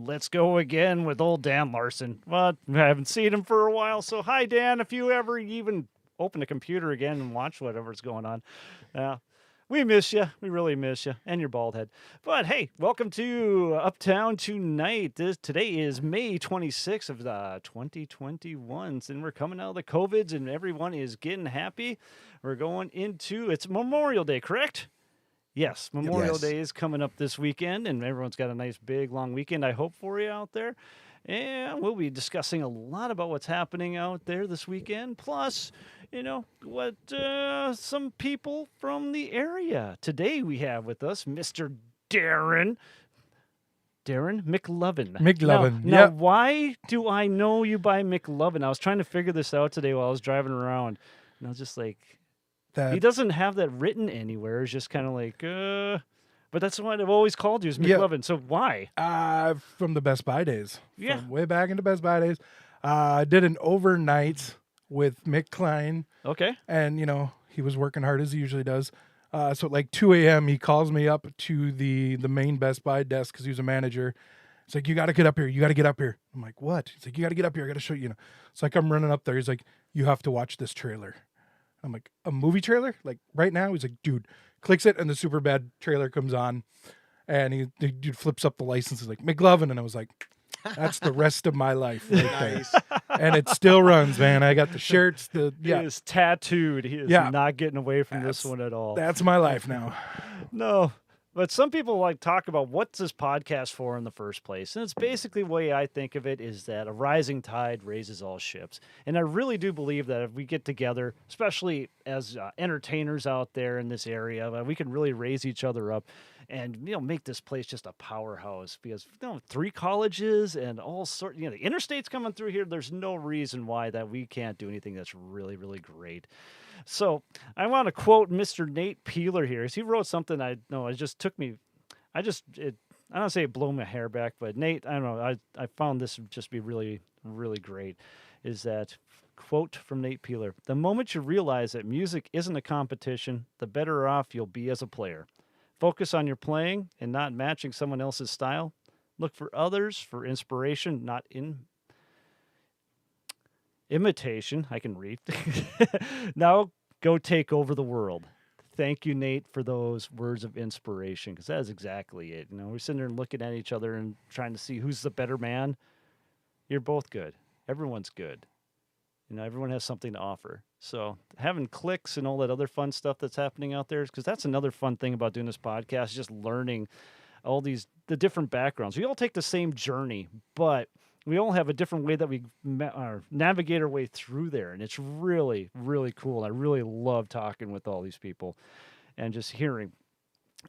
let's go again with old Dan Larson. Well, I haven't seen him for a while, so hi, Dan, if you ever even open a computer again and watch whatever's going on. We miss you. We really miss you. And your bald head. But hey, welcome to Uptown Tonight. Today is May 26th of 2021. And we're coming out of the COVIDs and everyone is getting happy. We're going into, it's Memorial Day, correct? Yes, Memorial Day is coming up this weekend. And everyone's got a nice big long weekend, I hope, for you out there. And we'll be discussing a lot about what's happening out there this weekend. Plus, you know, what some people from the area. Today we have with us Mr. Darin McLoven. Now, why do I know you by McLoven? I was trying to figure this out today while I was driving around. And I was just like, he doesn't have that written anywhere. It's just kind of like, but that's what I've always called you, is McLoven. Yeah. So why? From the Best Buy days. Yeah. From way back into Best Buy days. I did an overnight with Mick Klein. Okay. And, you know, he was working hard as he usually does. So at like 2 a.m., he calls me up to the main Best Buy desk because he was a manager. He's like, you got to get up here. You got to get up here. I'm like, what? He's like, you got to get up here. I got to show you. So I come running up there. He's like, you have to watch this trailer. I'm like, a movie trailer? Like right now? He's like, dude, clicks it and the Superbad trailer comes on. And the dude flips up the license. He's like, McLoven. And I was like, that's the rest of my life right Nice. there. And it still runs, man. I got the shirts. He is tattooed. He is not getting away from this one at all. That's my life now. No. But some people like talk about what's this podcast for in the first place. And it's basically the way I think of it is that a rising tide raises all ships. And I really do believe that if we get together, especially as entertainers out there in this area, we can really raise each other up and, you know, make this place just a powerhouse because, you know, 3 colleges and all sorts, you know, the interstate's coming through here. There's no reason why that we can't do anything that's really, really great. So I want to quote Mr. Nate Peeler here. He wrote something I don't say it blew my hair back, but Nate, I don't know, I found this just be really, really great, is that quote from Nate Peeler: the moment you realize that music isn't a competition, the better off you'll be as a player. Focus on your playing and not matching someone else's style. Look for others for inspiration, not imitation. I can read. Now go take over the world. Thank you, Nate, for those words of inspiration, because that is exactly it. You know, we're sitting there and looking at each other and trying to see who's the better man. You're both good. Everyone's good. You know, everyone has something to offer. So having clicks and all that other fun stuff that's happening out there, because that's another fun thing about doing this podcast, just learning all the different backgrounds. We all take the same journey, but we all have a different way that we navigate our way through there. And it's really, really cool. I really love talking with all these people and just hearing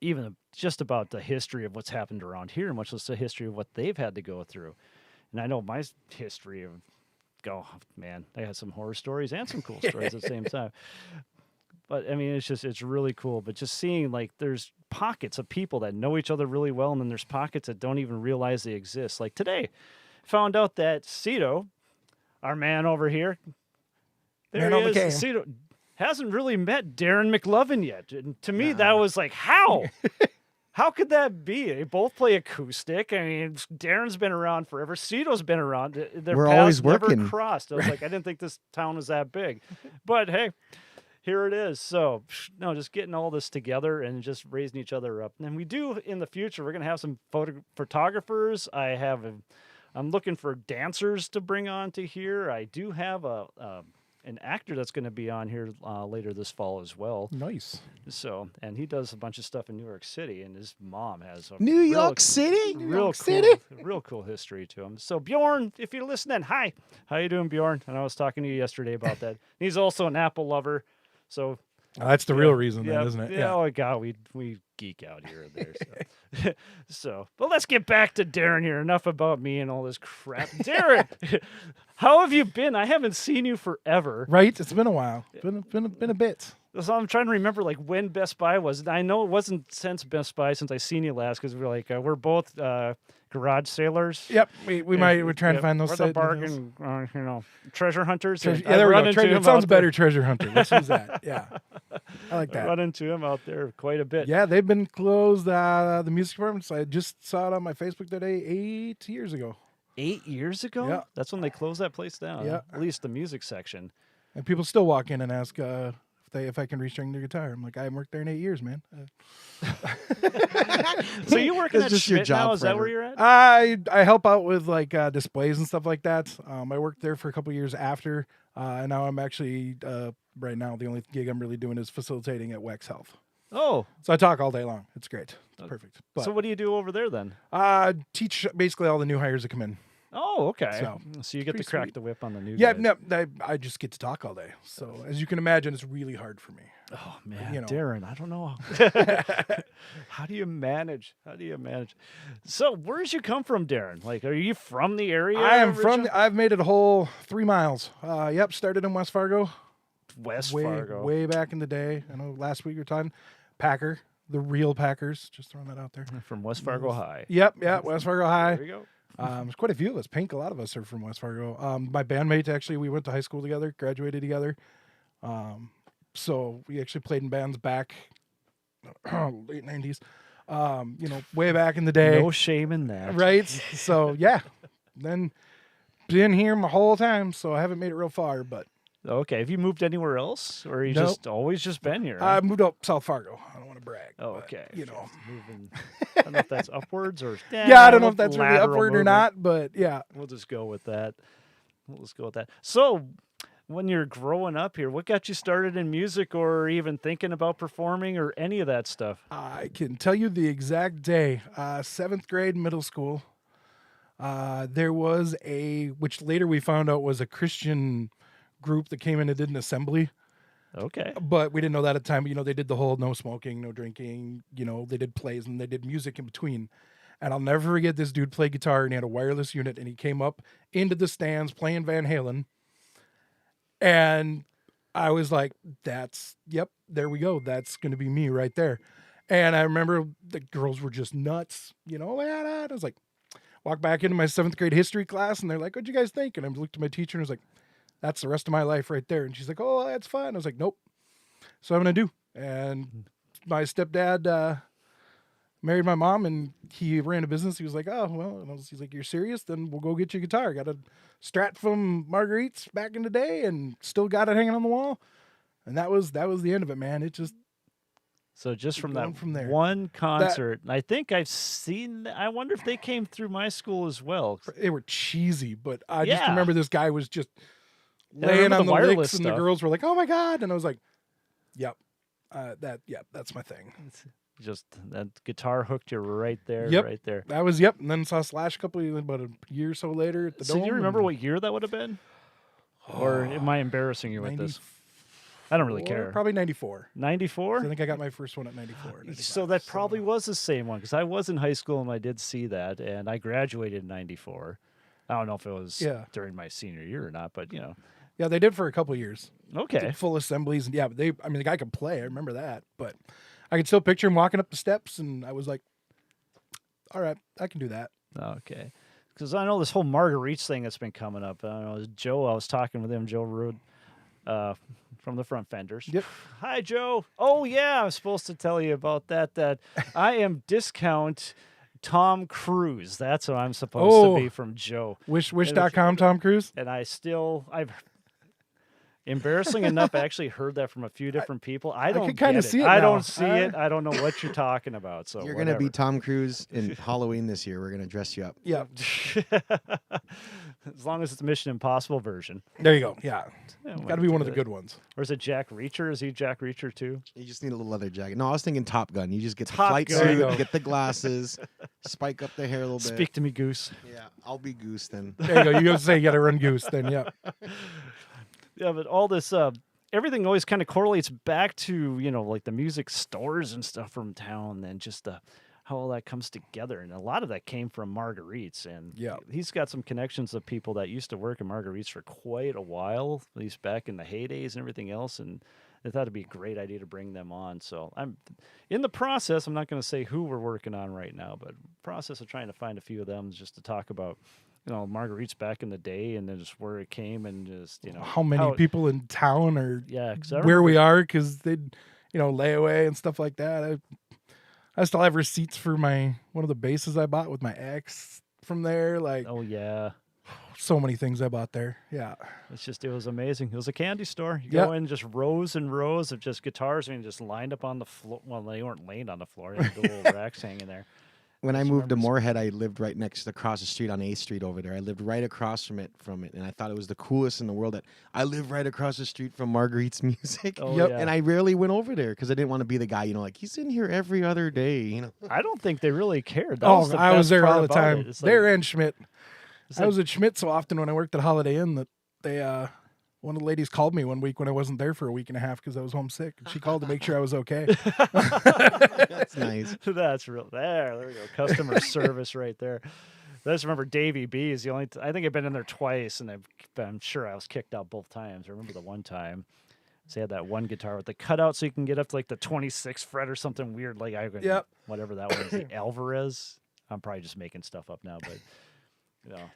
even just about the history of what's happened around here, much less the history of what they've had to go through. And I know my history of, I had some horror stories and some cool stories at the same time. But I mean, it's really cool. But just seeing like there's pockets of people that know each other really well. And then there's pockets that don't even realize they exist. Like today, found out that Cito, our man over here, Cito hasn't really met Darin McLoven yet. And to me, that was like, how? How could that be? They both play acoustic. I mean, Darin's been around forever. Cito's been around. Their paths never crossed. I was like, I didn't think this town was that big. But hey, here it is. So, no, just getting all this together and just raising each other up. And we do in the future, we're going to have some photographers. I'm looking for dancers to bring on to here. I do have an actor that's going to be on here later this fall as well. Nice. So, and he does a bunch of stuff in New York City, and his mom has a New York City. Real cool history to him. So Bjorn, if you're listening, hi. How you doing, Bjorn? And I was talking to you yesterday about that. He's also an Apple lover. So that's the real reason, then, isn't it? Yeah. Oh God, we geek out here and there. So, but let's get back to Darin here. Enough about me and all this crap. Darin, how have you been? I haven't seen you forever. Right? It's been a while. Been a bit. So I'm trying to remember like when Best Buy was. And I know it wasn't since Best Buy since I seen you last because we're both garage sailors. Yep, we're trying to find those We're the side bargain, treasure hunters. Treasure, and yeah, there we run go. into It him sounds out there. better, treasure hunter. Let's use that. Yeah, I like I that. run into him out there quite a bit. Yeah, they've been closed. The music departments. I just saw it on my Facebook today 8 years ago. 8 years ago? Yeah. That's when they closed that place down. Yeah. At least the music section. And people still walk in and ask if I can restring their guitar. I'm like, I haven't worked there in 8 years, man. So you working It's at just your Schmidt now? job Is that forever. where you're at? I help out with like displays and stuff like that. I worked there for a couple years after, and now I'm actually right now the only gig I'm really doing is facilitating at Wex Health. Oh, So I talk all day long. It's great. It's perfect. But so what do you do over there then? teach basically all the new hires that come in. Oh, okay. So you get to pretty crack sweet. the whip on the new Yeah, guys. no, I just get to talk all day. So as you can imagine, it's really hard for me. Oh man, you know. Darin, I don't know. How do you manage? So where's you come from, Darin? Like, are you from the area? I am from. originally? I've made it a whole 3 miles. Yep, started in West Fargo. West way, Fargo. Way back in the day. I know last week we were talking Packer, the real Packers. Just throwing that out there. From West Fargo High. Yep, West Fargo High. There you go. There's quite a few of us. Pink, a lot of us are from West Fargo. My bandmate, actually, we went to high school together, graduated together. So we actually played in bands back late 90s, way back in the day. No shame in that. Right? So, yeah. Then been here my whole time, so I haven't made it real far, but Okay. Have you moved anywhere else, or you Nope. just always just been here? I moved up South Fargo. I don't want to brag. Oh, but, okay. You know. Moving. I don't know if that's upwards or. Yeah, I don't know if that's really lateral upward or movement. not, but yeah. We'll just go with that. So, when you're growing up here, what got you started in music, or even thinking about performing, or any of that stuff? I can tell you the exact day. 7th grade, middle school. There was which later we found out was a Christian group that came in and did an assembly. Okay. But we didn't know that at the time. But, they did the whole no smoking, no drinking. They did plays and they did music in between. And I'll never forget this dude played guitar and he had a wireless unit and he came up into the stands playing Van Halen. And I was like, yep, there we go. That's going to be me right there. And I remember the girls were just nuts, and I was like, walked back into my 7th grade history class and they're like, what'd you guys think? And I looked at my teacher and I was like, that's the rest of my life right there. And she's like, oh, that's fun. I was like, nope. So I'm going to do. And my stepdad married my mom and he ran a business. He was like, oh, well, he's like, you're serious? Then we'll go get you a guitar. Got a Strat from Marguerite's back in the day and still got it hanging on the wall. And that was the end of it, man. It just, So just from going that from there. one concert, I think I've seen. I wonder if they came through my school as well. they were cheesy, but I just Yeah. remember this guy was just I laying remember on the the wireless licks and the stuff. girls were like, oh my God. And I was like, yep, that's my thing. Just that guitar hooked you right there, Yep. right there. That was, yep. And then saw Slash about a year or so later at the So Dome. do you remember and- what year that would have been? Or am I embarrassing you with this? I don't really care. Probably 94. 94? I think I got my first one at 94. 95, So that probably was the same one because I was in high school and I did see that, and I graduated in 94. I don't know if it was Yeah. during my senior year or not, but Yeah, they did for a couple of years. okay. Did full assemblies. And yeah, but the guy could play. I remember that. But I could still picture him walking up the steps, and I was like, all right, I can do that. Okay. Because I know this whole Marguerite's thing that's been coming up. I don't know, Joe, I was talking with him, Joe Rude, from the Front Fenders. Yep. Hi, Joe. Oh, yeah, I was supposed to tell you about that I am discount Tom Cruise. That's what I'm supposed to be from Joe. Wish.com, Tom Cruise. And I've embarrassing enough, I actually heard that from a few different people. I don't could kinda get see it I now. don't see it. I don't know what you're talking about. So You're going to be Tom Cruise in Halloween this year. We're going to dress you up. Yeah. As long as it's the Mission Impossible version. There you go. Yeah. Yeah, Got to be one of the good ones. Or is it Jack Reacher? Is he Jack Reacher too? You just need a little leather jacket. No, I was thinking Top Gun. You just get the Top flight Gun. There you suit, go. get the glasses, spike up the hair a little bit. Speak to me, Goose. Yeah, I'll be Goose then. There you go. You go say you got to run Goose then. Yeah. Yeah, but all this, everything always kind of correlates back to, like the music stores and stuff from town and just how all that comes together. And a lot of that came from Marguerite's. And Yeah. he's got some connections of people that used to work at Marguerite's for quite a while, at least back in the heydays and everything else. And I thought it'd be a great idea to bring them on. So I'm in the process. I'm not going to say who we're working on right now, but process of trying to find a few of them just to talk about, Marguerite's back in the day and then just where it came and just, how many people in town or yeah, 'cause where we are, because they'd, layaway and stuff like that. I still have receipts for one of the bases I bought with my ex from there. Like, oh yeah. so many things I bought there. Yeah. It was amazing. It was a candy store. You go in, just rows and rows of just guitars, just lined up on the floor. Well, they weren't laying on the floor. They had the little racks hanging there. When I moved to Moorhead, I lived right across the street on 8th Street over there. I lived right across from it, and I thought it was the coolest in the world that I live right across the street from Marguerite's Music. Oh, yeah. And I rarely went over there because I didn't want to be the guy, like, he's in here every other day, I don't think they really cared. I was there all the time. There Like, and Schmidt. I was at Schmidt so often when I worked at Holiday Inn that they, one of the ladies called me one week when I wasn't there for a week and a half because I was homesick. And she called to make sure I was okay. That's nice. That's real. There we go. Customer service right there. I just remember Davey B is the only. I think I've been in there twice, and I'm sure I was kicked out both times. I remember the one time. So they had that one guitar with the cutout, so you can get up to like the 26th fret or something weird, like whatever that was, the Alvarez. I'm probably just making stuff up now, but.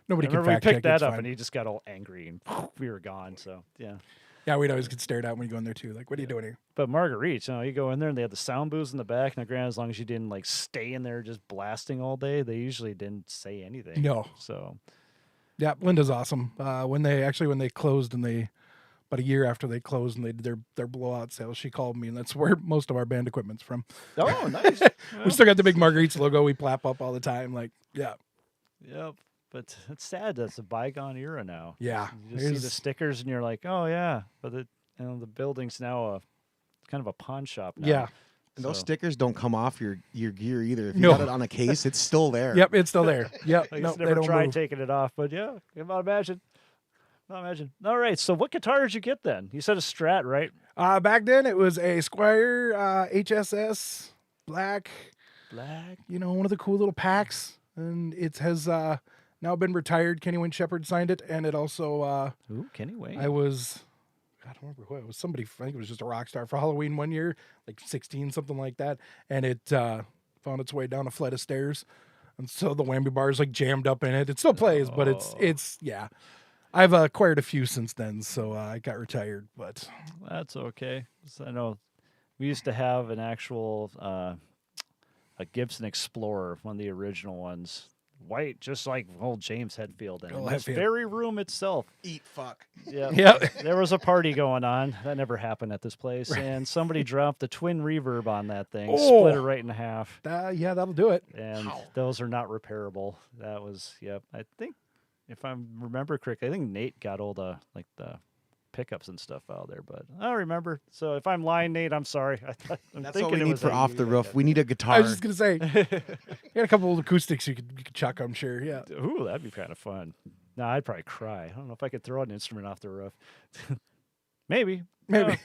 Nobody can we fact check. picked that up, fine. and he just got all angry, and we were gone. So yeah, we'd always get stared at when you go in there too. Like, what are you doing here? But Marguerite, you go in there, and they had the sound booths in the back. Now, granted, as long as you didn't like stay in there just blasting all day, they usually didn't say anything. No. So yeah, Linda's awesome. When they closed and about a year after they closed and they did their blowout sales, she called me, and that's where most of our band equipment's from. Oh, nice. We still got the big Marguerite's logo we plap up all the time. Like, yeah. Yep. But it's sad that's a bygone era now. Yeah. You just see the stickers and you're like, oh yeah. But the building's now kind of a pawn shop now. Yeah. And those stickers don't come off your gear either. If you No. got it on a case, it's still there. Yep, it's still there. Yep. I No, just they never don't tried move. taking it off, but yeah, not imagine. All right, so what guitar did you get then? You said a Strat, right? Back then it was a Squire HSS black. Black. One of the cool little packs, and it has now been retired. Kenny Wayne Shepherd signed it, and it also Ooh, Kenny Wayne. I don't remember who it was. Somebody, I think it was just a rock star for Halloween one year, like 16, something like that. And it found its way down a flight of stairs. And so the whammy bar is like jammed up in it. It still plays, but it's yeah. I've acquired a few since then, so I got retired. But That's okay. So I know we used to have an actual a Gibson Explorer, one of the original ones. White, just like old James Hetfield, and in this very room itself. Eat fuck. Yeah, Yep. There was a party going on. That never happened at this place, and somebody dropped the twin reverb on that thing, split it right in half. yeah, that'll do it. And those are not repairable. That was I think if I remember correctly, I think Nate got all the pickups and stuff out there, but I don't remember. So if I'm lying, Nate, I'm sorry. That's what we need for Off the Roof. We need a guitar. I was just gonna say, you got a couple of acoustics you could chuck. I'm sure. Yeah. Ooh, that'd be kind of fun. No, I'd probably cry. I don't know if I could throw an instrument off the roof. Maybe. But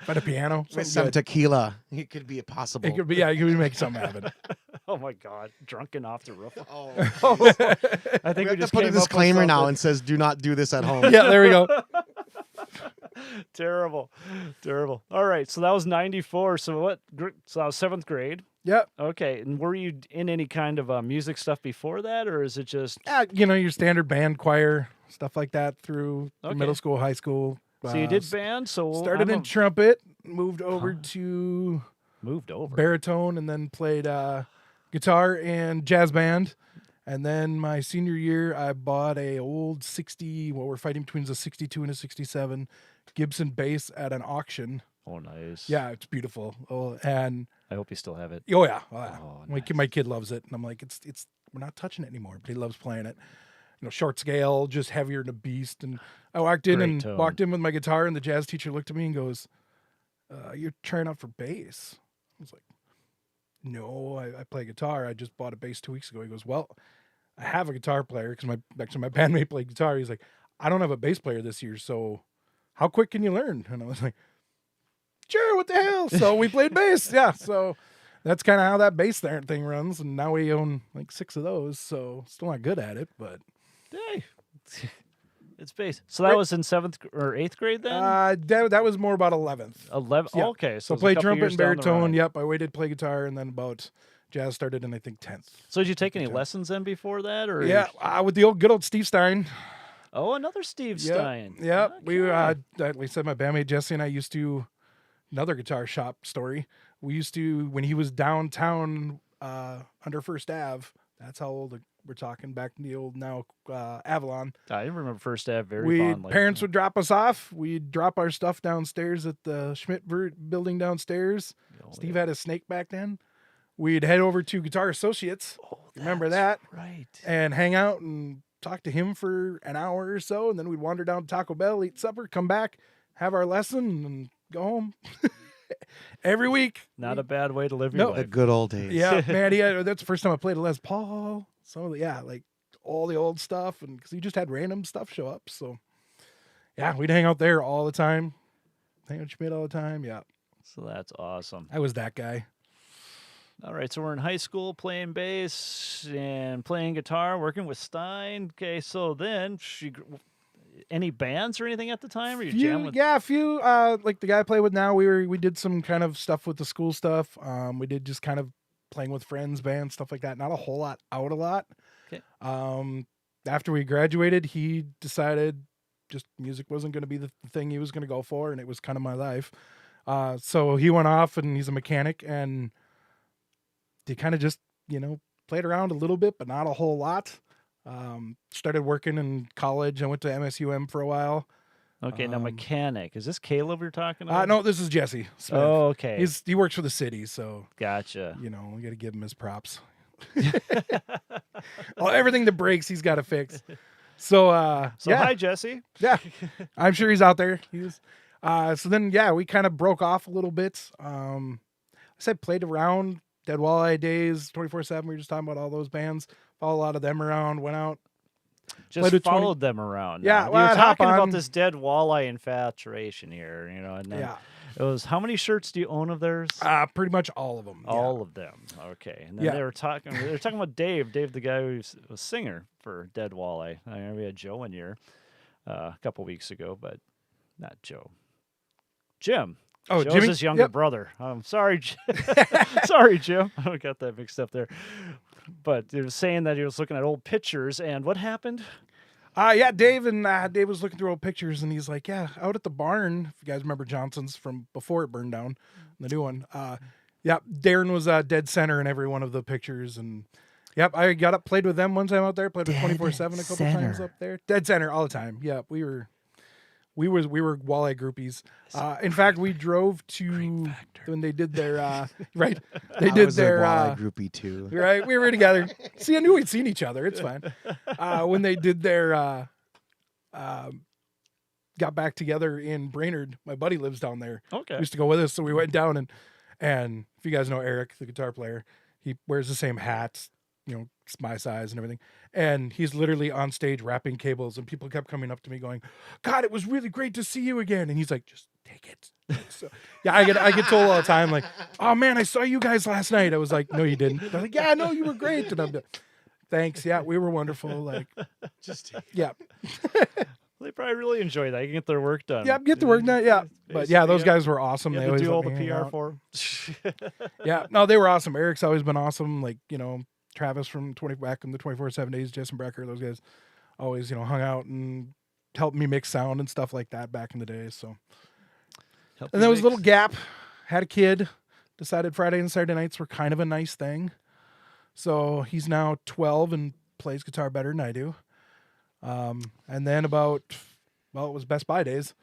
a piano With some tequila. It could be possible. It could be. Yeah, you could make something happen. Oh my God, drunken off the roof. Oh, I think we we have just to put came a up with something. disclaimer now and says, do not do this at home. Yeah, there we go. Terrible. All right, so that was 94. So what? So that was 7th grade. Yep. Okay, and were you in any kind of music stuff before that, or is it just? Your standard band, choir, stuff like that through Okay. middle school, high school. So you did band. So Started in trumpet, moved over to baritone, and then played guitar and jazz band. And then my senior year, I bought a old 60. Well, we're fighting between a 62 and a 67 Gibson bass at an auction. Oh, nice. Yeah, it's beautiful. Oh, and I hope you still have it. oh yeah, Oh, my kid loves it, and I'm like, it's we're not touching it anymore, but he loves playing it. Short scale, just heavier than a beast. And I walked in with my guitar, and the jazz teacher looked at me and goes, "You're trying out for bass?" I was like, "No, I play guitar. I just bought a bass 2 weeks ago." He goes, "Well, I have a guitar player because my bandmate played guitar." He's like, "I don't have a bass player this year, so how quick can you learn?" And I was like, "Sure, what the hell?" So we played bass. Yeah, so that's kind of how that bass thing runs. And now we own like 6 of those, so still not good at it, but Hey. It's bass. So that Right. was in 7th or 8th grade then? That was more about 11th. 11. Yeah. Okay, So it's a played couple trumpet years and down the baritone. road. Yep, I waited to play guitar, and then about jazz started in I think 10th. So did you take any Okay. lessons then before that, or Yeah, with the good old Steve Stein. Oh, another Steve Yep, Stein. Yep. We Okay. like we said, my bandmate Jesse and I used to another guitar shop story. We used to when he was downtown under First Ave. That's how old we're talking back in the old now Avalon. I remember First Ave very fondly. Parents would drop us off. We'd drop our stuff downstairs at the Schmidt building downstairs. Oh, Steve had a snake back then. We'd head over to Guitar Associates. Oh, Remember that's that? Right. And hang out and talk to him for an hour or so. And then we'd wander down to Taco Bell, eat supper, come back, have our lesson, and go home. Every week. Not a bad way to live your No. The life. good old days. Yeah, man. That's the first time I played a Les Paul. Some of the, like all the old stuff. And because he just had random stuff show up. So, yeah, we'd hang out there all the time. Hang out with Schmidt all the time. Yeah. So that's awesome. I was that guy. All right, so we're in high school playing bass and playing guitar, working with Stein. Okay, so then any bands or anything at the time? Or you jam with? Yeah, a few. Like the guy I play with now, we did some kind of stuff with the school stuff. We did just kind of playing with friends, bands, stuff like that. Not a whole lot, out a lot. Okay. After we graduated, he decided just music wasn't going to be the thing he was going to go for, and it was kind of my life. So he went off, and he's a mechanic, and they kind of just, played around a little bit, but not a whole lot. Started working in college. I went to MSUM for a while. Okay, now mechanic. Is this Caleb you're talking about? No, this is Jesse Smith. Oh, okay. He works for the city, so Gotcha. we got to give him his props. Everything that breaks, he's got to fix. So yeah, hi, Jesse. yeah, I'm sure he's out there. So then, we kind of broke off a little bit. I said played around Dead Walleye days, 24/7. We were just talking about all those bands. Followed a lot of them around. Went out. Just played with followed them around. Yeah, now. well, You're I'd hop talking about on. this Dead Walleye infatuation here, and then it was, how many shirts do you own of theirs? Pretty much all of them. All of them. Okay. And then Yeah. they were talking about Dave, the guy who was a singer for Dead Walleye. I remember we had Joe in here a couple weeks ago, but not Joe. Jim. Oh, Joe's Jimmy? his younger Yep. brother. I'm sorry, sorry, Jim. I got that mixed up there. But he was saying that he was looking at old pictures, and what happened? Dave was looking through old pictures, and he's like, out at the barn. If you guys remember Johnson's from before it burned down, the new one. Darin was dead center in every one of the pictures, and I got up, played with them one time out there, played with 24/7 a couple times up there. Dead center all the time. Yeah, we were Walleye groupies. In fact, we drove to when they did their right. They I did was their a Walleye groupie too. right. We were together. See, I knew we'd seen each other. It's fine. When they did their got back together in Brainerd, my buddy lives down there. Okay. He used to go with us, so we went down and if you guys know Eric, the guitar player, he wears the same hats, it's my size and everything. And he's literally on stage wrapping cables, and people kept coming up to me going, "God, it was really great to see you again." And he's like, "Just take it." So, I get told all the time, like, "Oh man, I saw you guys last night." I was like, "No, you didn't." They're like, "Yeah, no, you were great." And I'm like, "Thanks. Yeah, we were wonderful." Like, Just take yeah, They probably really enjoy that. You can get their work done. yeah, get the work done. Yeah, but yeah, those guys were awesome. You They had to always do all let the me hang PR out. for them. Yeah, no, they were awesome. Eric's always been awesome. Like, Travis from back in the 24/7 days, Jason Brecker, those guys always, hung out and helped me mix sound and stuff like that back in the day. So, and there was a little gap. Had a kid. Decided Friday and Saturday nights were kind of a nice thing. So he's now 12 and plays guitar better than I do. And then it was Best Buy days.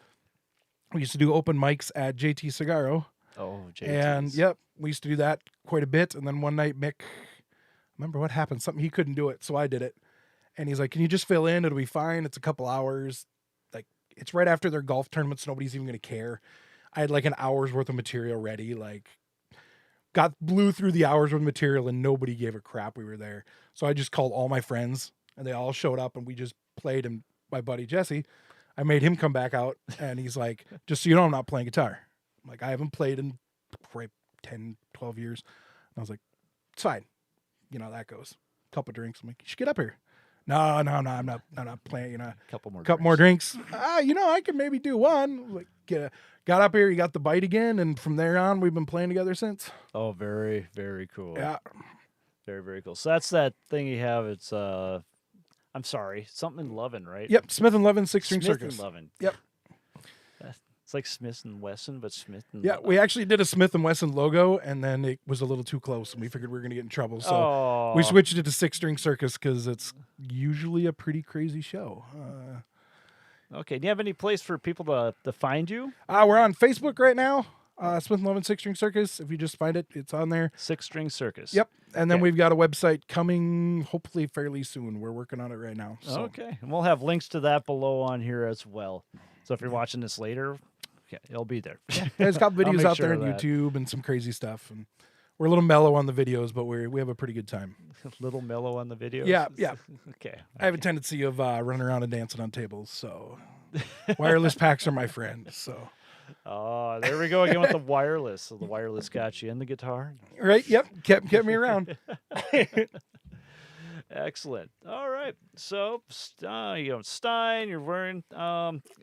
We used to do open mics at JT Cigarro. Oh, JT's. And we used to do that quite a bit. And then one night, Mick, remember what happened? Something, he couldn't do it, so I did it. And he's like, "Can you just fill in? It'll be fine. It's a couple hours. Like, it's right after their golf tournaments. Nobody's even going to care." I had like an hour's worth of material ready. Like, blew through the hours worth of material, and nobody gave a crap we were there. So I just called all my friends, and they all showed up, and we just played. And my buddy Jesse, I made him come back out, and he's like, "Just so you know, I'm not playing guitar." I'm like, "I haven't played in 10, 12 years." And I was like, "It's fine. That goes." Couple drinks. I'm like, "You should get up here." No, I'm not playing. Couple more. Couple more drinks. I could maybe do one. Like, got up here, you got the bite again, and from there on, we've been playing together since. Oh, very, very cool. Yeah. Very, very cool. So that's that thing you have. It's I'm sorry, something in Loven, right? Yep. Smith and Loven 6-string Smith circus. and Loven. Yep. It's like Smith and Wesson, but Smith and Yeah, we actually did a Smith and Wesson logo, and then it was a little too close, and we figured we were going to get in trouble. So we switched it to 6-string circus because it's usually a pretty crazy show. Okay. Do you have any place for people to find you? We're on Facebook right now. Smith and Loven 6-string circus. If you just find it, it's on there. 6-string circus. Yep. And then Okay. we've got a website coming hopefully fairly soon. We're working on it right now. So. Okay. And we'll have links to that below on here as well. So if you're watching this later, it'll be there. There's a couple I'll videos make out sure there of on that. YouTube and some crazy stuff. And we're a little mellow on the videos, but we have a pretty good time. Little mellow on the videos. Yeah. Okay. I have a tendency of running around and dancing on tables, so wireless packs are my friend. So Oh, there we go again with the wireless. So the wireless got you in the guitar. right, yep, kept me around. Excellent. All right. So Stein, you're wearing.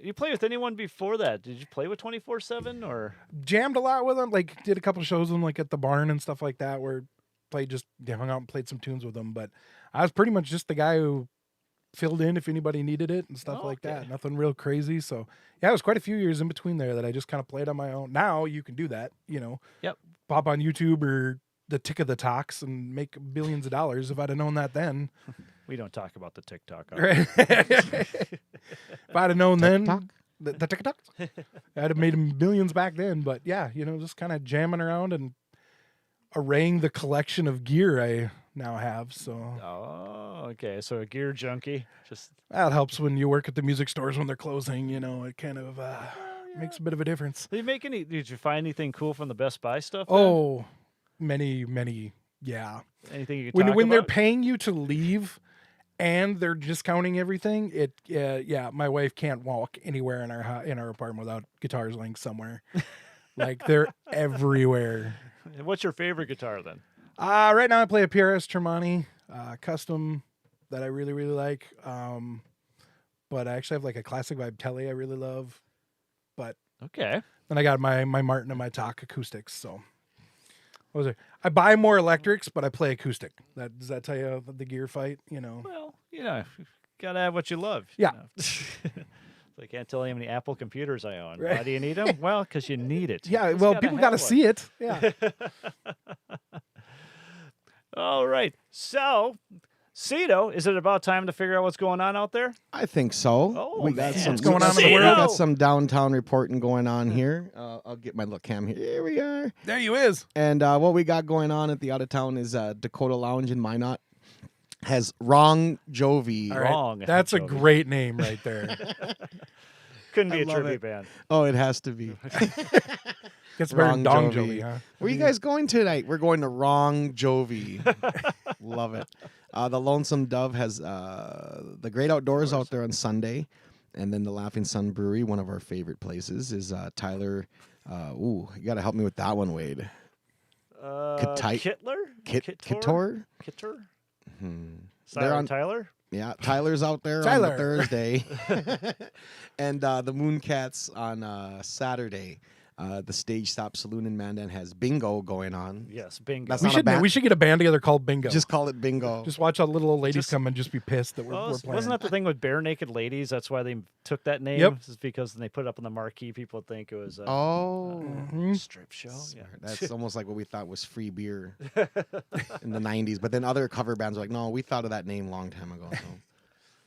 You play with anyone before that? Did you play with 24/7 or? Jammed a lot with them. Like did a couple shows with them, like at the barn and stuff like that, where they hung out and played some tunes with them. But I was pretty much just the guy who filled in if anybody needed it and stuff like that. Nothing real crazy. So yeah, it was quite a few years in between there that I just kind of played on my own. Now you can do that, Yep. Pop on YouTube or the Tick of the Talks and make billions of dollars. If I'd have known that then, We don't talk about the TikTok. right? If I'd have known TikTok? then, the TikTok, I'd have made millions back then. But yeah, just kind of jamming around and arraying the collection of gear I now have. So Oh, okay. So a gear junkie. Just that helps when you work at the music stores when they're closing. It kind of makes a bit of a difference. did you make any? Did you find anything cool from the Best Buy stuff? then? Oh, many, yeah. Anything you can talk When they're about? paying you to leave and they're discounting everything, my wife can't walk anywhere in our apartment without guitars laying somewhere. Like they're everywhere. What's your favorite guitar then? Right now I play a PRS Tremonti custom that I really, really like. But I actually have like a classic vibe Tele I really love. But Okay. then I got my Martin and my Talk acoustics. So what was it? I buy more electrics, but I play acoustic. Does that tell you the gear fight? Well, you gotta have what you love. Yeah. So I can't tell you how many Apple computers I own. Right. Why do you need them? Well, because you need it. Yeah, Just well, gotta people have got to one. see it. Yeah. All right. So, Cito, is it about time to figure out what's going on out there? I think so. Oh, we got man. some What's going on in the we world? got some downtown reporting going on here. I'll get my little cam here. Here we are. There you is. And what we got going on at the out of town is Dakota Lounge in Minot has Wrong Jovi. All right. Wrong, That's a Jovi. great name right there. Couldn't be I a love tribute it. band. Oh, it has to be. Gets better Wrong than Dong Jovi. Jovi, huh? Where you guys going tonight? We're going to Wrong Jovi. Love it. The Lonesome Dove has the Great Outdoors out there on Sunday. And then the Laughing Sun Brewery, one of our favorite places, is Tyler. You got to help me with that one, Wade. Kittler? Kittor? Kitter? They're on- Tyler? Yeah, Tyler's out there on Tyler. the Thursday. And the Mooncats on Saturday. The Stage Stop Saloon in Mandan has bingo going on. Yes, bingo. That's We not a should band. we should get a band together called Bingo. Just call it bingo. Just watch all the little old ladies Just- come and just be pissed that we're playing. Wasn't that the thing with Bare Naked Ladies? That's why they took that name. Yep. Is because when they put it up on the marquee, people would think it was a Mhm. strip show. Yeah. That's almost like what we thought was free beer in the 90s. But then other cover bands are like, no, we thought of that name a long time ago.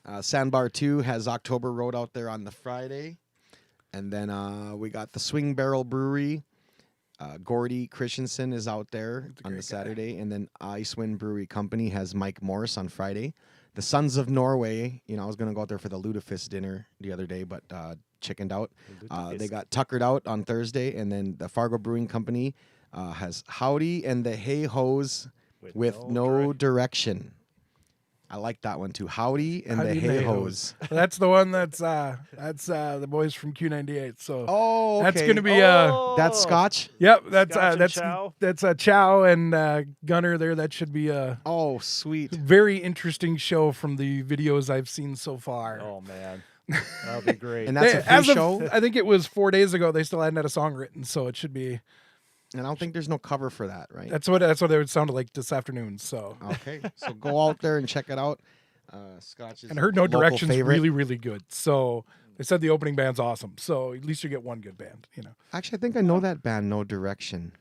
So. Sandbar 2 has October Road out there on the Friday. And then we got the Swing Barrel Brewery. Gordy Christensen is out there on the great guy. Saturday. And then Icewind Brewery Company has Mike Morris on Friday. The Sons of Norway, I was going to go out there for the Lutefisk dinner the other day, but chickened out. They got Tuckered Out on Thursday. And then the Fargo Brewing Company has Howdy and the Hey Hoes with no direction. I like that one too. Howdy and Howdy the and the Hey-Hoes. That's the one that's the boys from Q98. So Oh, okay. that's going to be That's Scotch? yep, Scotch and that's Chow and Gunner there. That should be a Oh, sweet. very interesting show from the videos I've seen so far. Oh man, that'll be great. And that's a free As of, show? I think it was 4 days ago. They still hadn't had a song written, so it should be. And I don't think there's no cover for that, right? That's what it would sound like this afternoon. So Okay. So go out there and check it out. Scotch is and I heard No local Direction's favorite. really, really good. So they said the opening band's awesome. So at least you get one good band, Actually, I think I know that band, No Direction.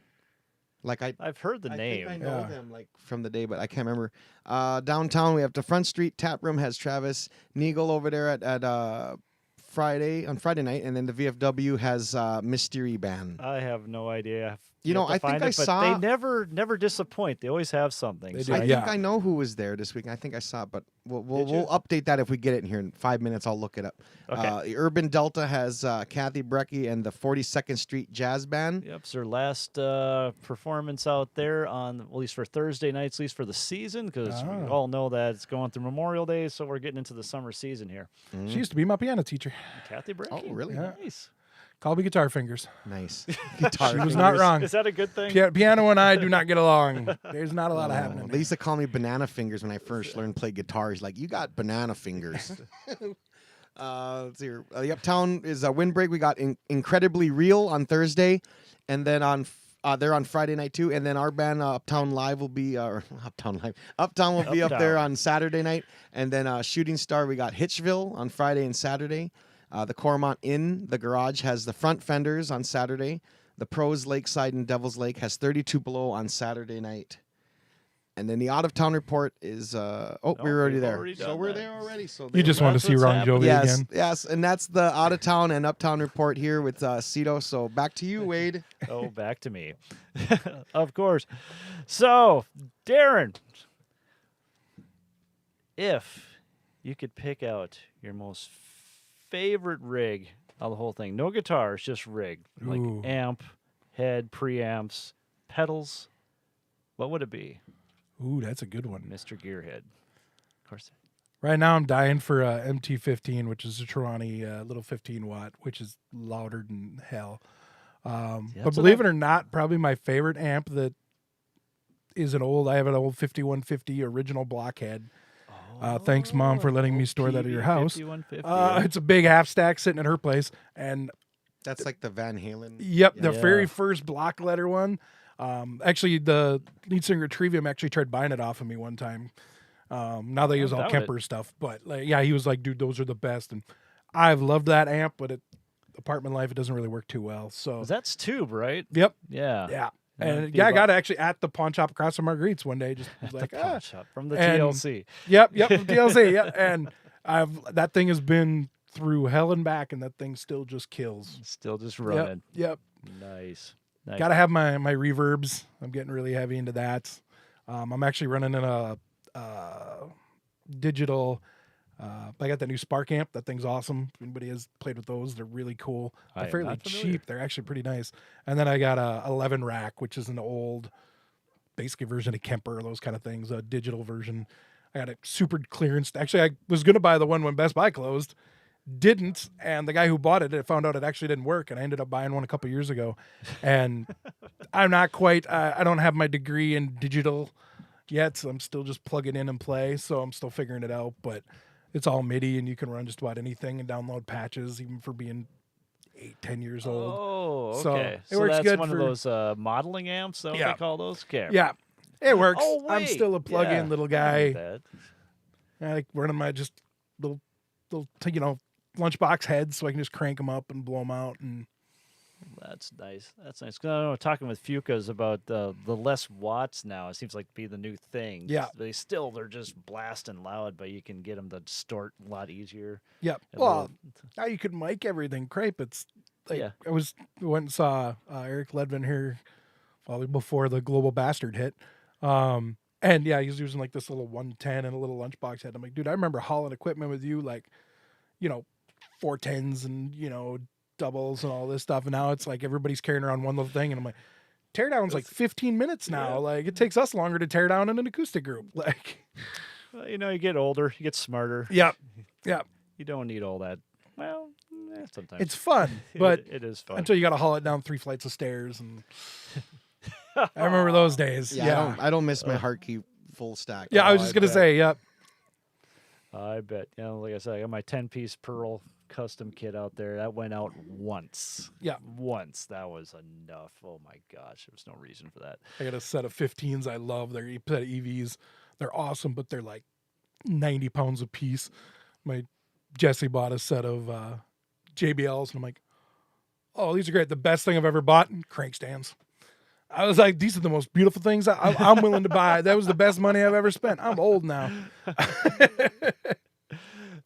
Like I've heard the I name. think I know Yeah. them like from the day, but I can't remember. Downtown, we have the Front Street Tap Room has Travis Neagle over there at Friday night, and then the VFW has Mystery Band. I have no idea. You know, have to I think find I it, but saw- they never disappoint. They always have something. They So do, I I- think yeah. I know who was there this week. I think I saw it, but we'll Did you? update that if we get it in here in 5 minutes. I'll look it up. Okay. The Urban Delta has Kathy Brecky and the 42nd Street Jazz Band. Yep, it's their last performance out there on, at least for Thursday nights, at least for the season, because we Oh. all know that it's going through Memorial Day, so we're getting into the summer season here. she used to be my piano teacher. Kathy Brecky. Oh, really? Yeah. Nice. Call me Guitar Fingers. Nice. Guitar. She was not fingers. wrong. Is that a good thing? Piano and I do not get along. There's not a lot of happening. They used to call me banana fingers when I first learned to play guitar. He's like, you got banana fingers. Let's see here. The Uptown is a windbreak. We got Incredibly Real on Thursday, and then they're on Friday night too. And then our band Uptown Live will be Uptown will be up there on Saturday night. And then Shooting Star, we got Hitchville on Friday and Saturday. The Cormont Inn, the Garage, has the Front Fenders on Saturday. The Pros Lakeside and Devil's Lake has 32 Below on Saturday night. And then the Out of Town report is we're already we've there. already So done we're that. there already. So You just want to That's see what's Ron happening. Jovi yes, again. yes, and that's the Out of Town and Uptown report here with Cito. So back to you, Wade. Oh, back to me. Of course. So, Darin, if you could pick out your most favorite rig of the whole thing, no guitars, just rig, like Ooh. amp, head, preamps, pedals, what would it be, Ooh, that's a good one. Mr. Gearhead? Of course. Right now, I'm dying for a MT15, which is a Trelawney little 15 watt, which is louder than hell. But that's what believe it or not, probably my favorite amp that is I have an old 5150 original blockhead. Thanks, Mom, for letting me store that at your house. 5150. It's a big half stack sitting at her place, and That's like the Van Halen. yep, the Yeah. very first block letter one. Actually, the lead singer of Trivium actually tried buying it off of me one time. Now they use all doubt Kemper stuff, but yeah, he was like, "Dude, those are the best." And I've loved that amp, but apartment life, it doesn't really work too well. So That's tube, right? yep, Yeah. yeah, Yeah, and be yeah, I about- got it actually at the pawn shop across from Marguerite's one day. Just was The like, pawn shop from the And- TLC. yep, from DLC, yep. And that thing has been through hell and back, and that thing still just kills. Still just Yep, running. yep. Nice. Nice. Got to have my reverbs. I'm getting really heavy into that. I'm actually running in a digital. I got that new Spark amp. That thing's awesome. If anybody has played with those, they're really cool. I They're am fairly not familiar. cheap. They're actually pretty nice. And then I got a 11 rack, which is an old, basically version of Kemper, those kind of things. A digital version. I got a super clearance. Actually, I was gonna buy the one when Best Buy closed. Didn't, and the guy who bought it, found out it actually didn't work, and I ended up buying one a couple years ago. And I'm not quite. I don't have my degree in digital yet, so I'm still just plugging in and play. So I'm still figuring it out. But it's all MIDI, and you can run just about anything and download patches, even for being 8-10 years old. Oh, So, okay. it So works that's good one for- of those modeling amps, that what Yeah. they call those? Okay. Yeah, it works. Oh, I'm wait. still a plug-in Yeah. little I guy. get that. I like running my just little lunchbox heads, so I can just crank them up and blow them out. And That's nice. That's nice. 'Cause I know talking with Fukas about the less watts now. It seems like to be the new thing. Yeah. They're just blasting loud, but you can get them to distort a lot easier. yeah, A well, little- now you can mic everything. Crepe, it's like Yeah. I went and saw Eric Ledvin here probably before the Global Bastard hit. And yeah, he's using like this little 110 and a little lunchbox head. I'm like, dude, I remember hauling equipment with you, like, 410s and, doubles and all this stuff. And now it's like everybody's carrying around one little thing. And I'm like, teardown's like 15 minutes now. Yeah. Like, it takes us longer to tear down in an acoustic group. Like, Well, you get older, you get smarter. Yep. Yep. You don't need all that. Well, sometimes It's fun, but it is fun. until you got to haul it down 3 flights of stairs, and I remember those days. Yeah. I don't miss my Hartke full stack. Yeah, I was Oh, just I gonna bet. say, yep. I bet. Like I said, I got my 10-piece Pearl custom kit out there. That went out once. Yeah. Once. That was enough. Oh my gosh. There was no reason for that. I got a set of 15s I love. They're set of EVs. They're awesome, but they're like 90 pounds a piece. My Jesse bought a set of JBLs, and I'm like, oh, these are great. The best thing I've ever bought, crank stands. I was like, these are the most beautiful things I'm willing to buy. That was the best money I've ever spent. I'm old now.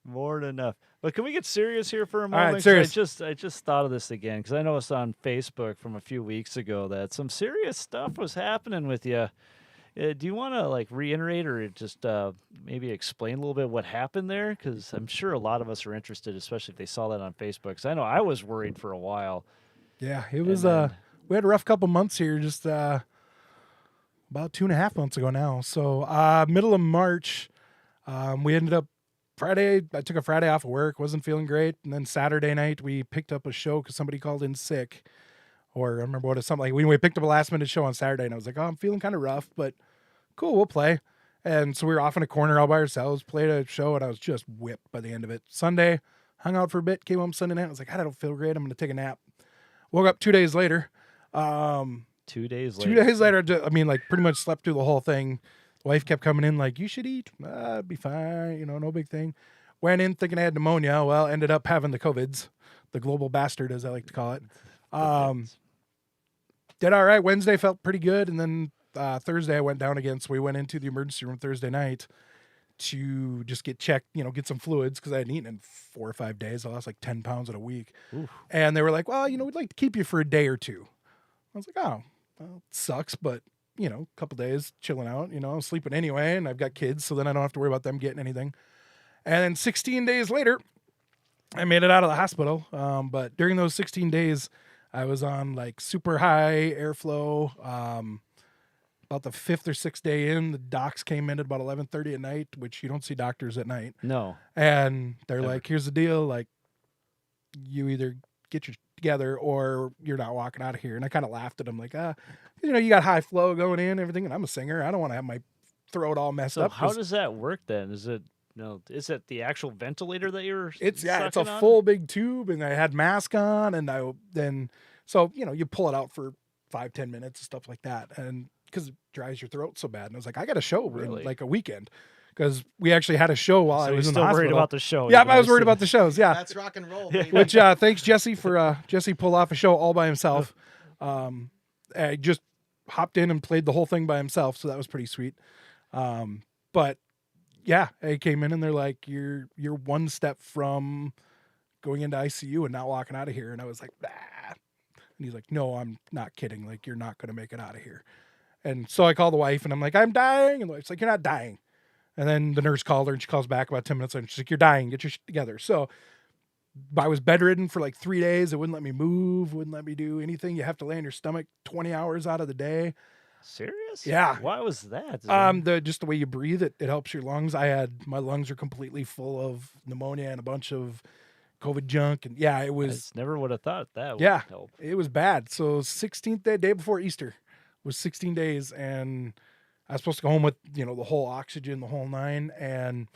More than enough. But can we get serious here for a All moment? right, 'Cause serious. I just thought of this again because I noticed on Facebook from a few weeks ago that some serious stuff was happening with you. Do you want to like reiterate or just maybe explain a little bit what happened there? Because I'm sure a lot of us are interested, especially if they saw that on Facebook. Because I know I was worried for a while. Yeah, it was. then- We had a rough couple months here, just about 2.5 months ago now. So middle of March, we ended up Friday. I took a Friday off of work, wasn't feeling great, and then Saturday night we picked up a show because somebody called in sick, or I remember what it's something like. We picked up a last minute show on Saturday, and I was like, oh, I'm feeling kind of rough, but cool, we'll play. And so we were off in a corner all by ourselves, played a show, and I was just whipped by the end of it. Sunday, hung out for a bit, came home Sunday night. I was like, I don't feel great. I'm going to take a nap. Woke up 2 days later. 2 days later. 2 days later, I mean, like pretty much slept through the whole thing. Wife kept coming in like, you should eat. Be fine. No big thing. Went in thinking I had pneumonia. Well, ended up having the COVIDs, the global bastard, as I like to call it. Did all right. Wednesday felt pretty good. And then Thursday I went down again. So we went into the emergency room Thursday night to just get checked, get some fluids because I hadn't eaten in 4 or 5 days. I lost like 10 pounds in a week. Oof. And they were like, well, we'd like to keep you for a day or two. I was like, oh, well, it sucks, but a couple days chilling out, I'm sleeping anyway, and I've got kids, so then I don't have to worry about them getting anything. And then 16 days later, I made it out of the hospital. But during those 16 days, I was on like super high airflow. About the 5th or 6th day in, the docs came in at about 11:30 at night, which you don't see doctors at night. No. And they're Never. like, here's the deal. Like, you either get your together or you're not walking out of here. And I kind of laughed at them like, you got high flow going in and everything. And I'm a singer. I don't want to have my throat all messed So up. how does that work then? Is it the actual ventilator that you're it's a sucking on? full big tube, and I had mask on, and you pull it out for 5-10 minutes and stuff like that. And because it dries your throat so bad. And I was like, I got a show Really? in like a weekend. Because we actually had a show while So I you're was in the still hospital. worried about the show. Yeah, even I was though worried about the shows. Yeah. That's rock and roll, baby. Which thanks Jesse for Jesse pulled off a show all by himself. I just hopped in and played the whole thing by himself, so that was pretty sweet. But yeah, I came in and they're like, you're one step from going into ICU and not walking out of here. And I was like, bah. And he's like, no, I'm not kidding. Like, you're not going to make it out of here. And so I called the wife and I'm like, I'm dying. And the wife's like, you're not dying. And then the nurse called her and she calls back about 10 minutes later. She's like, you're dying. Get your shit together. So I was bedridden for like 3 days. It wouldn't let me move, wouldn't let me do anything. You have to lay on your stomach 20 hours out of the day. Serious? Yeah. Why was that? Just the way you breathe, it helps your lungs. My lungs are completely full of pneumonia and a bunch of COVID junk. And yeah, it I was, just never would have thought that yeah, would help. it was bad. So 16th day before Easter was 16 days. And I was supposed to go home with, the whole oxygen, the whole 9. And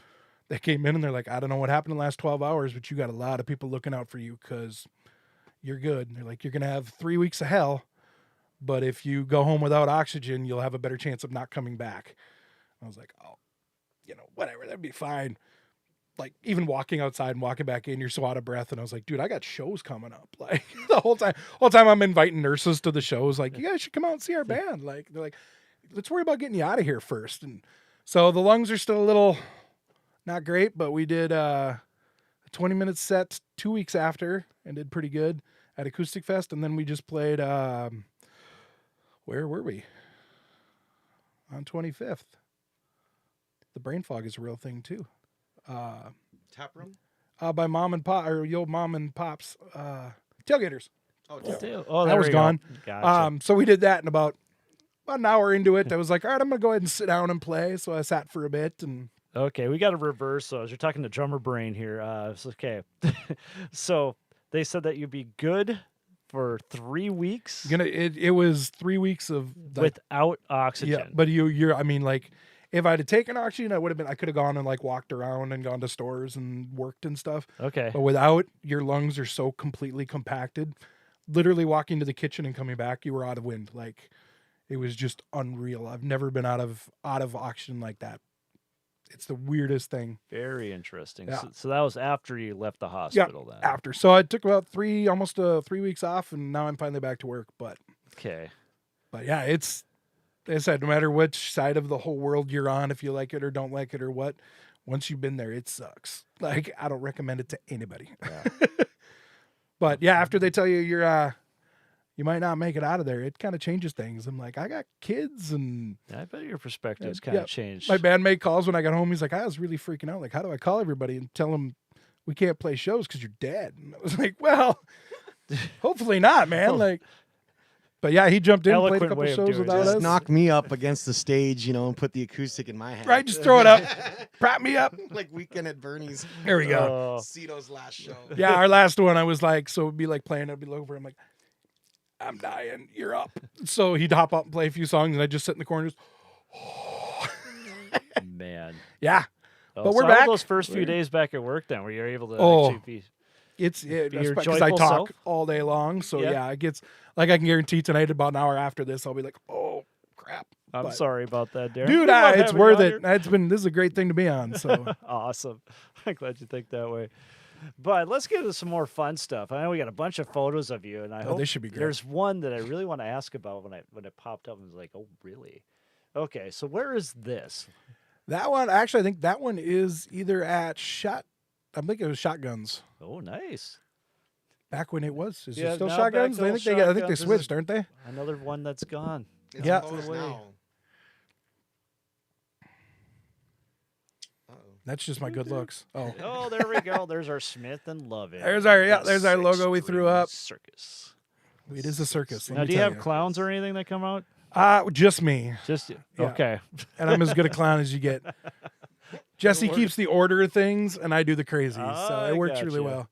they came in and they're like, I don't know what happened in the last 12 hours, but you got a lot of people looking out for you because you're good. And they're like, you're going to have 3 weeks of hell, but if you go home without oxygen, you'll have a better chance of not coming back. I was like, oh, whatever, that'd be fine. Like, even walking outside and walking back in, you're so out of breath. And I was like, dude, I got shows coming up. Like, the whole time I'm inviting nurses to the shows. Like, you guys should come out and see our band. Like, they're like, let's worry about getting you out of here first. And so the lungs are still a little not great, but we did a 20-minute set 2 weeks after and did pretty good at Acoustic Fest. And then we just played, where were we? On 25th. The brain fog is a real thing too. Tap room? By Mom and Pop, or the old Mom and Pop's Tailgaters. Oh, Oh, That there was we go. gone. Gotcha. So we did that in about an hour into it. I was like, all right, I'm going to go ahead and sit down and play. So I sat for a bit and Okay, we got to reverse those. You're talking to drummer brain here. Okay. So they said that you'd be good for 3 weeks It was 3 weeks of like, without oxygen. yeah, but you're I mean, like, if I had taken oxygen, I could have gone and like walked around and gone to stores and worked and stuff. Okay. But without, your lungs are so completely compacted. Literally walking to the kitchen and coming back, you were out of wind. Like, it was just unreal. I've never been out of oxygen like that. It's the weirdest thing. Very interesting. Yeah. So that was after you left the hospital then. After. So I took about almost 3 weeks off, and now I'm finally back to work. But Okay. yeah, it's, as I said, no matter which side of the whole world you're on, if you like it or don't like it or what, once you've been there, it sucks. Like, I don't recommend it to anybody. Yeah. But yeah, after they tell you you might not make it out of there, it kind of changes things. I'm like, I got kids, and I bet your perspective's kind of changed. my bandmate calls when I got home. He's like, I was really freaking out. Like, how do I call everybody and tell them we can't play shows because you're dead? And I was like, well, hopefully not, man. Like, but yeah, he jumped in and played a Eloquent couple way of shows doing it. without Just us. knock me up against the stage, and put the acoustic in my hand. Right, just throw it up, prop me up. Like Weekend at Bernie's. There we go. Cito's last show. Yeah, our last one, I was like, so it'd be like playing, I'd be over. I'm like, I'm dying. You're up. So he'd hop up and play a few songs, and I'd just sit in the corner. Man. Yeah. Oh, But we're so how were back. those first few days back at work then, where you're able to Oh. actually be. It's your because I joyful talk self? all day long. So Yeah. yeah, it gets, like, I can guarantee tonight about an hour after this, I'll be like, oh crap. I'm But- sorry about that, Darin. Dude, We love it's having you worth on it. This is a great thing to be on. So here. Awesome. I'm glad you think that way. But let's get into some more fun stuff. I know we got a bunch of photos of you, and I hope this should be great. there's one that I really want to ask about when it popped up and was like, oh, really? Okay, so where is this? that one, actually, I think that one is either at I think it was Shotguns. Oh, nice. Back when it was. Is Yeah, it still now Shotguns? back to I old think they Shotguns. This switched, is- aren't they? Another one that's gone. It's Yeah. closed now. Uh-oh. That's just my good looks. Oh, Oh, there we go. There's our Smith and Loven. there's our logo we threw up. Circus. It is a circus. let Now, me do you tell have clowns or anything that come out? Just me, Just Yeah. okay. and I'm as good a clown as you get. Jesse keeps the order of things, and I do the crazy. So I it works really gotcha. well.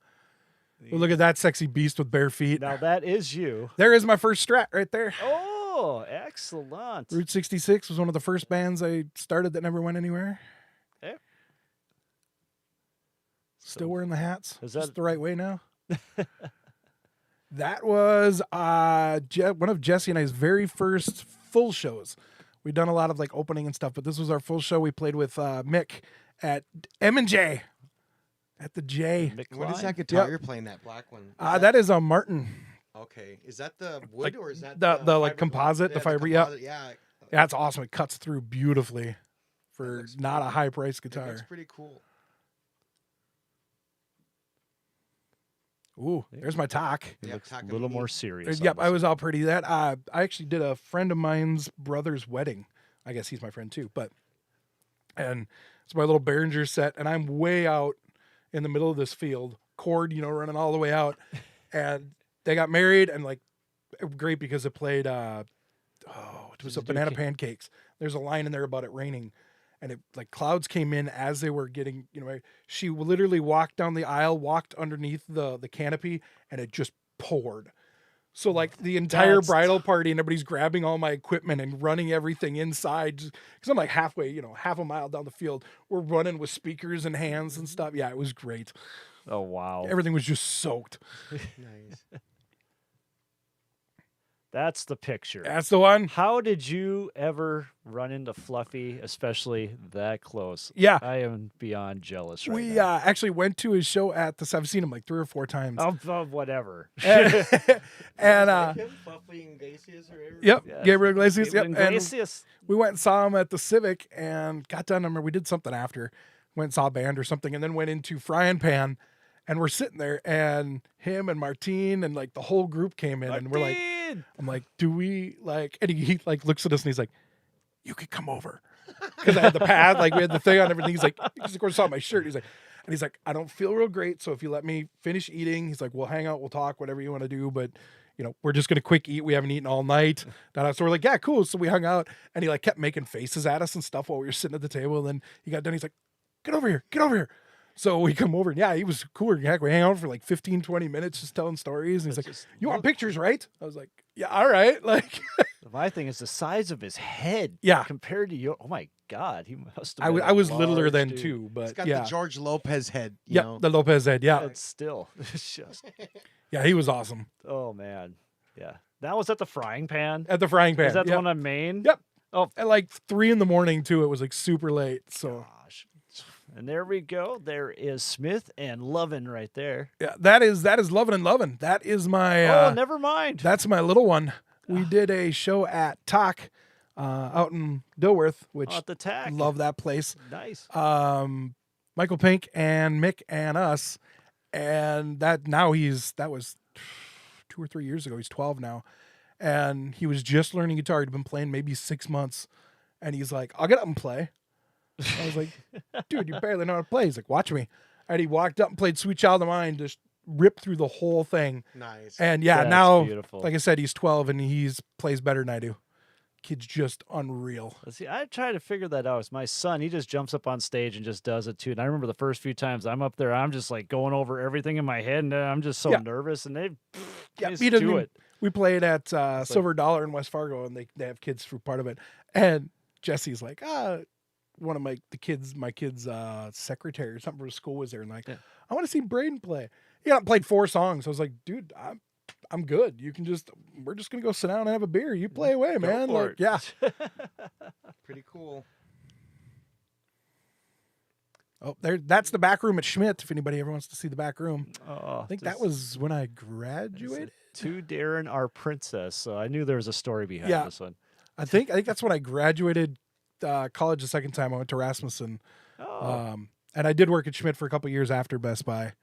Well, look at that sexy beast with bare feet. Now that is you. There is my first strat right there. Oh, excellent. Route 66 was one of the first bands I started that never went anywhere. Okay. Still wearing the hats. Is Just that- the right way now? That was one of Jesse and I's very first full shows. We'd done a lot of like opening and stuff, but this was our full show. We played with Mick at M&J at the J. Mick What is Klein? that guitar Yep. you're playing? That black one. That is a Martin. Okay. Is that the wood Like, or is that the, like, fiberglass? composite, the Yeah, fiber- yep. composite, Yeah. Yeah, it's awesome. It cuts through beautifully for looks not a cool. high price It guitar. looks pretty cool. Ooh, there's my talk. It Yeah, looks a talking little to more me. serious. Yep, on I this was all pretty. That I actually did a friend of mine's brother's wedding. I guess he's my friend too. And it's my little Behringer set, and I'm way out in the middle of this field, cord, running all the way out. And they got married, and like, great because it played. It was Did a you do Banana ca- Pancakes. There's a line in there about it raining. And it like clouds came in as they were getting, she literally walked down the aisle, walked underneath the canopy, and it just poured. So like the entire That's bridal party and everybody's grabbing all my equipment and running everything inside because I'm like halfway, half a mile down the field. We're running with speakers in hands and stuff. Yeah, it was great. Oh wow. Everything was just soaked. Nice. That's the picture. That's the one. How did you ever run into Fluffy, especially that close? Yeah. I am beyond jealous right We now. actually went to his show at the. I've seen him like 3 or 4 times. Of whatever. and Him, Buffy Iglesias or whatever? yep, Yes. Gabriel Iglesias. Yep, and Iglesias. we went and saw him at the Civic and got done. I remember we did something after, went and saw a band or something, and then went into Frying Pan, and we're sitting there, and him and Martine and like the whole group came in, and we're like, Martin! I'm like, do we like? And he like looks at us and he's like, you could come over, because I had the pad, like we had the thing on everything. He's like, of course saw my shirt. He's like, I don't feel real great, so if you let me finish eating, he's like, we'll hang out, we'll talk, whatever you want to do, but. We're just gonna quick eat. We haven't eaten all night. So we're like, yeah, cool. So we hung out, and he like kept making faces at us and stuff while we were sitting at the table. And then he got done. He's like, get over here, get over here. So we come over, and yeah, he was cooler. Heck, we hang out for like 15, 20 minutes just telling stories. And he's like, you want pictures, right? I was like, yeah, all right. Like, My thing is the size of his head. Yeah. Compared to you. Oh my God, he must have. I was littler large then dude. too, but He's got yeah. the George Lopez head. You Yeah, know? the Lopez head. Yeah, But still, it's just. yeah, he was awesome Oh man, yeah. That was at the Frying Pan. at the frying pan. Is that the Yep. one on Main? Yep. Oh At like 3 a.m. too. It was like super late. So gosh. And there we go. There is Smith and Loven right there. yeah, that is Lovin' and Lovin'. That is my. Oh, never mind. That's my little one. We did a show at Talk out in Dilworth, which Oh, at the tack. love that place. Nice. Michael Pink and Mick and us, and that was 2 or 3 years ago. He's 12 now, and he was just learning guitar. He'd been playing maybe 6 months, and he's like, "I'll get up and play." I was like, "Dude, you barely know how to play." He's like, "Watch me," and he walked up and played "Sweet Child of Mine," just ripped through the whole thing. Nice. And yeah, That's now, beautiful. like I said, he's 12 and he's plays better than I do. Kid's just unreal. Let's see, I try to figure that out. It's my son. He just jumps up on stage and just does it too. And I remember the first few times I'm up there, I'm just like going over everything in my head, and I'm just so Yeah. nervous. And they just he doesn't do even- it. We played at Silver Dollar in West Fargo, and they have kids for part of it. And Jesse's like, one of my kid's secretary or something from school was there, and like, Yeah. I want to see Braden play. Yeah, played 4 songs. I was like, dude, I'm good. We're just gonna go sit down and have a beer. You play away, Go man. for Like, it. yeah. Pretty cool. Oh, that's the back room at Schmidt. If anybody ever wants to see the back room, Oh, I think that was when I graduated. To Darin, our princess. So I knew there was a story behind Yeah. this one. I think that's when I graduated college the second time. I went to Rasmussen. Oh, And I did work at Schmidt for a couple years after Best Buy.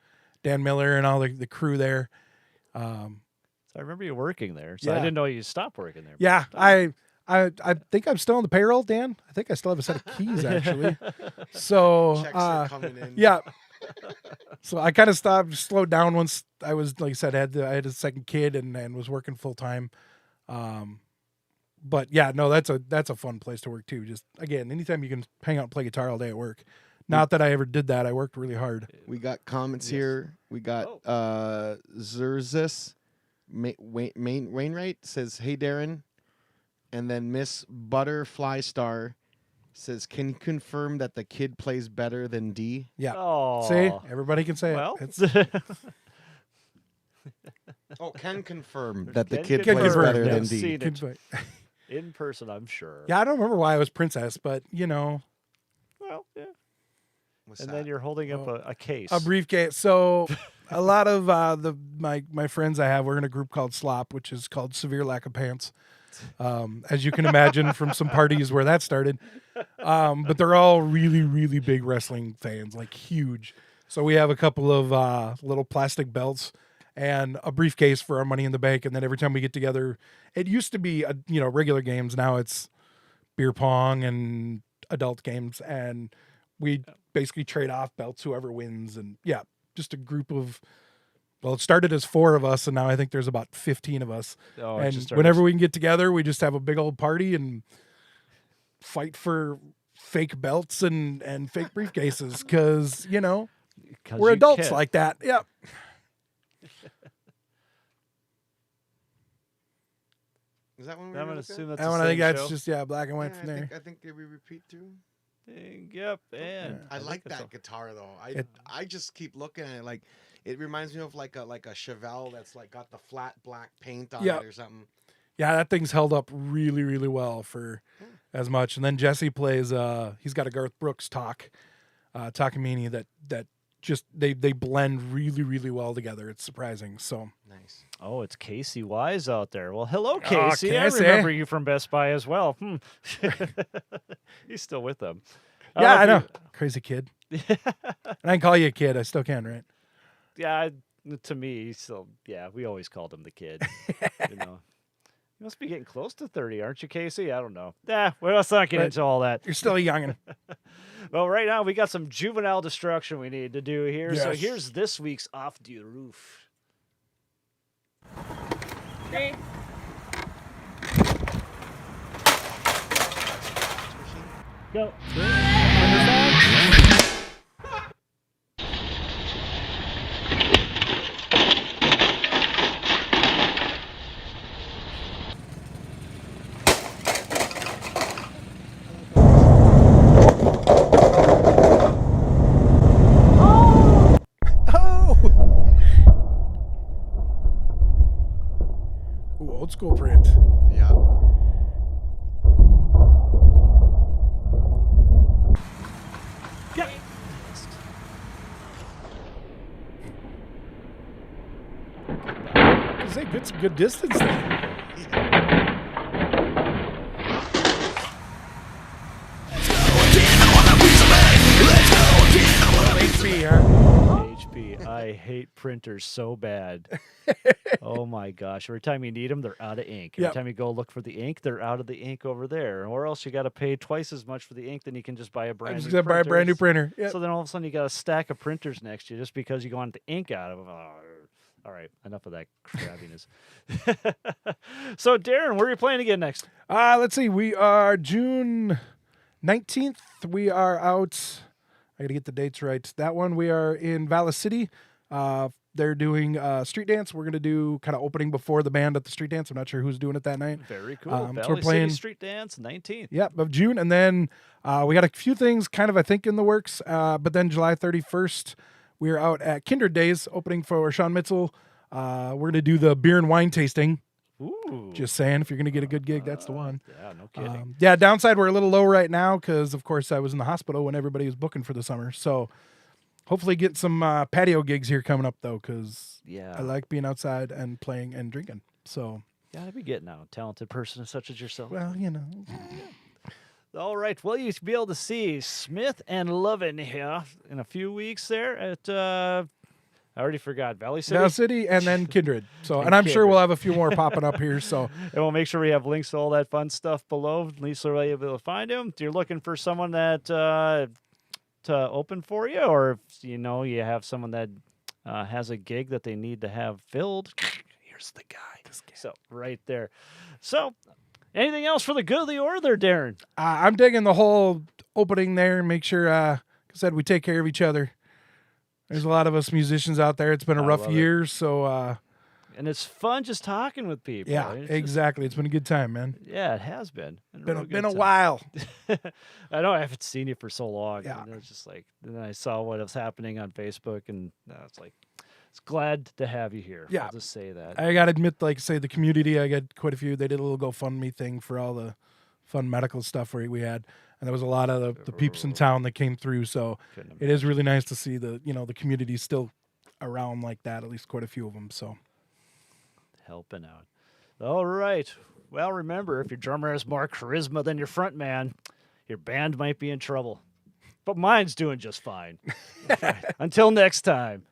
Dan Miller and all the crew there. so I remember you working there. So I Yeah. didn't know you stopped working there. Yeah, I think I'm still on the payroll, Dan. I think I still have a set of keys actually. So Checks are coming in. yeah. So I kind of slowed down once I was, like I said, I had a second kid and was working full time. But yeah, no, that's a fun place to work too. Just again, anytime you can hang out and play guitar all day at work. Not that I ever did that. I worked really hard. We got comments Yes. here. We got Zerzis Wainwright says, "Hey Darin," and then Miss Butterfly Star says, "Can you confirm that the kid plays better than D?" Yeah. Oh, See, everybody can say well, it. Oh, can confirm that the Can kid confirm. plays better Yeah. than Seen D. it in person, I'm sure. Yeah, I don't remember why I was princess, but Well, yeah. What's And that? then you're holding up a case. a briefcase. So a lot of my friends I have, we're in a group called Slop, which is called Severe Lack of Pants. As you can imagine from some parties where that started. But they're all really, really big wrestling fans, like huge. So we have a couple of little plastic belts and a briefcase for our money in the bank. And then every time we get together, it used to be regular games. Now it's beer pong and adult games, and we basically trade off belts whoever wins. And yeah, just a group of, well, it started as 4 of us, and now I think there's about 15 of us. Oh, it And just started- whenever we can get together, we just have a big old party and fight for fake belts and fake briefcases because 'Cause we're you adults can. like that. Yep. Is that one? I'm gonna assume that's That the one, I think same that's show. just black and white Yeah, from there. I think did we repeat through? Yep, and I think like that's that all. guitar though. It- I just keep looking at it like it reminds me of like a Chevelle that's like got the flat black paint on Yeah. it or something. Yeah, that thing's held up really, really well for as much. And then Jesse plays. He's got a Garth Brooks Takamine that just they blend really, really well together. It's surprising. So Nice. Oh, it's Casey Wise out there. Well, hello, Casey. I Casey. remember you from Best Buy as well. He's still with them. yeah, I don't know, crazy kid. And I can call you a kid. I still can, right? Yeah, to me, so yeah, we always called him the kid. You must be getting close to 30, aren't you, Casey? I don't know. Well, let's not get Right. into all that. You're still a youngin'. Well, right now we got some juvenile destruction we need to do here. So Yes. here's this week's Off the Roof. Three. Go. Good, some good distance there. HP, huh? HP. I hate printers so bad. Oh my gosh. Every time you need them, they're out of ink. Every Yep. time you go look for the ink, they're out of the ink over there. Or else you got to pay twice as much for the ink than you can just buy a I brand just new got to buy a brand new printer. printer. Yep. So then all of a sudden you got a stack of printers next to you just because you want the ink out of them. Oh, all right, enough of that crabbiness. So, Darin, where are you playing again next? Let's see. We are June 19th. We are out. I got to get the dates right. That one, we are in Vallis City. They're doing street dance. We're going to do kind of opening before the band at the street dance. I'm not sure who's doing it that night. Very cool. So we're Valley playing City Street Dance, 19th. Yep, of June. And then we got a few things kind of, I think, in the works. But then July 31st, we're out at Kindred Days, opening for Sean Mitzel. We're going to do the beer and wine tasting. Ooh. Just saying, if you're going to get a good gig, that's the one. Yeah, no kidding. Yeah, downside, we're a little low right now because, of course, I was in the hospital when everybody was booking for the summer. So hopefully get some patio gigs here coming up, though, because Yeah. I like being outside and playing and drinking. So, Gotta be getting out. Talented person such as yourself. well, you know. All right. Well, you'll be able to see Smith and Loven here in a few weeks there at, I already forgot, Valley City. Valley City and then Kindred. So, And and I'm sure Kindred. we'll have a few more popping up here. So, And we'll make sure we have links to all that fun stuff below. At least you'll be able to find them. If you're looking for someone that to open for you, or if you know you have someone that has a gig that they need to have filled, here's the guy. So right there. So anything else for the good of the order there, Darin? I'm digging the whole opening there. Make sure, like I said, we take care of each other. There's a lot of us musicians out there. It's been a I rough love it. year. So, And it's fun just talking with people. yeah, It's just- exactly. It's been a good time, man. yeah, it has been. Been real a, good been a time. while. I know I haven't seen you for so long. Yeah. And it was just like, then I saw what was happening on Facebook, and it's like, it's glad to have you here. Yeah. I'll just say that. I got to admit, like, say, the community, I got quite a few. They did a little GoFundMe thing for all the fun medical stuff we had. And there was a lot of the peeps in town that came through. So Couldn't it is really nice to see the community still around like that, at least quite a few of them. So helping out. All right. Well, remember, if your drummer has more charisma than your front man, your band might be in trouble. But mine's doing just fine. Until next time.